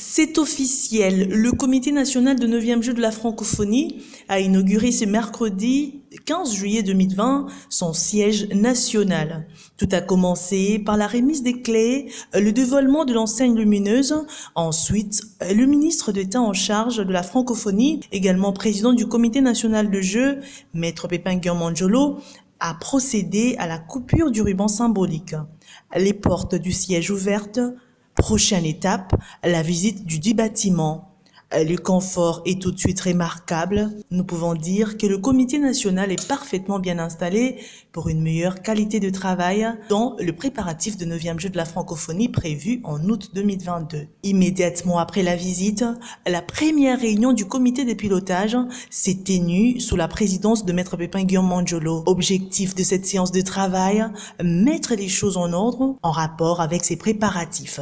C'est officiel, le Comité national de 9e jeu de la francophonie a inauguré ce mercredi 15 juillet 2020 son siège national. Tout a commencé par la remise des clés, le dévoilement de l'enseigne lumineuse, ensuite le ministre d'État en charge de la francophonie, également président du Comité national de jeu, Maître Pépin Guillaume a procédé à la coupure du ruban symbolique. Les portes du siège ouvertes. Prochaine étape, la visite du dit bâtiment. Le confort est tout de suite remarquable. Nous pouvons dire que le comité national est parfaitement bien installé pour une meilleure qualité de travail dans le préparatif de 9e jeu de la francophonie prévu en août 2022. Immédiatement après la visite, la première réunion du comité de pilotage s'est tenue sous la présidence de Maître Pépin Guillaume. Objectif de cette séance de travail, mettre les choses en ordre en rapport avec ses préparatifs.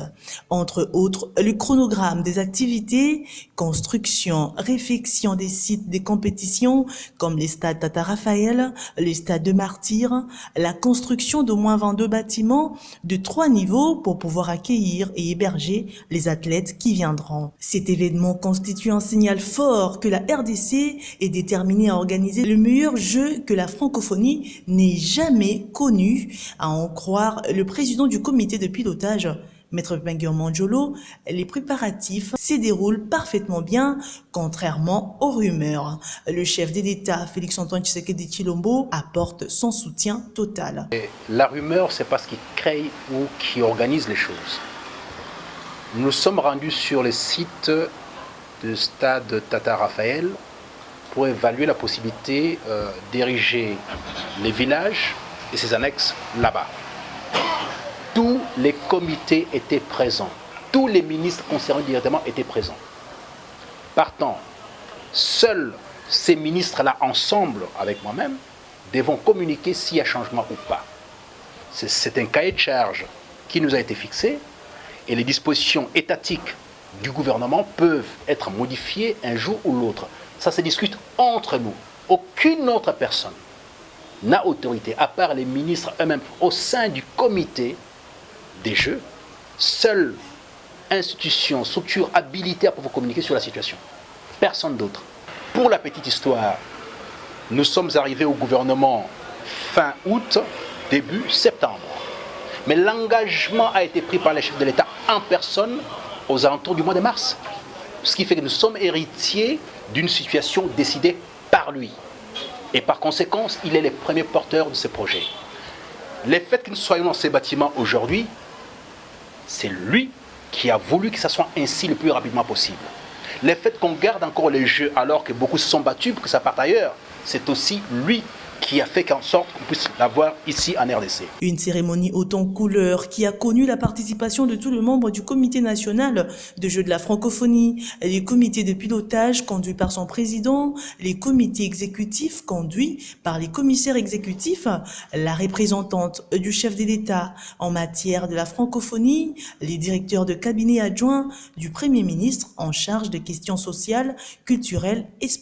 Entre autres, le chronogramme des activités, construction, réfection des sites des compétitions comme les stades Tata Raphaël, le stade de Martyrs, la construction d'au moins 22 bâtiments de 3 niveaux pour pouvoir accueillir et héberger les athlètes qui viendront. Cet événement constitue un signal fort que la RDC est déterminée à organiser le meilleur jeu que la francophonie n'ait jamais connu, à en croire le président du comité de pilotage, Maître Pépin Guillaume. Les préparatifs se déroulent parfaitement bien, contrairement aux rumeurs. Le chef de l'État, Félix-Antoine Tshisekedi Tshilombo, apporte son soutien total. La rumeur, c'est parce qu'il crée ou qui organise les choses. Nous sommes rendus sur le site du stade Tata Raphaël pour évaluer la possibilité d'ériger les villages et ses annexes là-bas. Tous les comités étaient présents, tous les ministres concernés directement étaient présents. Partant, seuls ces ministres-là, ensemble avec moi-même, devront communiquer s'il y a changement ou pas. C'est un cahier de charge qui nous a été fixé et les dispositions étatiques du gouvernement peuvent être modifiées un jour ou l'autre. Ça se discute entre nous. Aucune autre personne n'a autorité, à part les ministres eux-mêmes, au sein du comité des jeux, seule institution, structure habilitée à pouvoir communiquer sur la situation. Personne d'autre. Pour la petite histoire, nous sommes arrivés au gouvernement fin août, début septembre. Mais l'engagement a été pris par les chefs de l'État en personne aux alentours du mois de mars. Ce qui fait que nous sommes héritiers d'une situation décidée par lui. Et par conséquent, il est le premier porteur de ce projet. Le fait que nous soyons dans ces bâtiments aujourd'hui, c'est lui qui a voulu que ça soit ainsi le plus rapidement possible. Le fait qu'on garde encore les jeux alors que beaucoup se sont battus pour que ça parte ailleurs, c'est aussi lui qui a fait en sorte qu'on puisse l'avoir ici en RDC. Une cérémonie haute en couleurs qui a connu la participation de tous les membres du comité national de jeux de la francophonie, les comités de pilotage conduits par son président, les comités exécutifs conduits par les commissaires exécutifs, la représentante du chef de l'État en matière de la francophonie, les directeurs de cabinet adjoints du Premier ministre en charge des questions sociales, culturelles et sportives.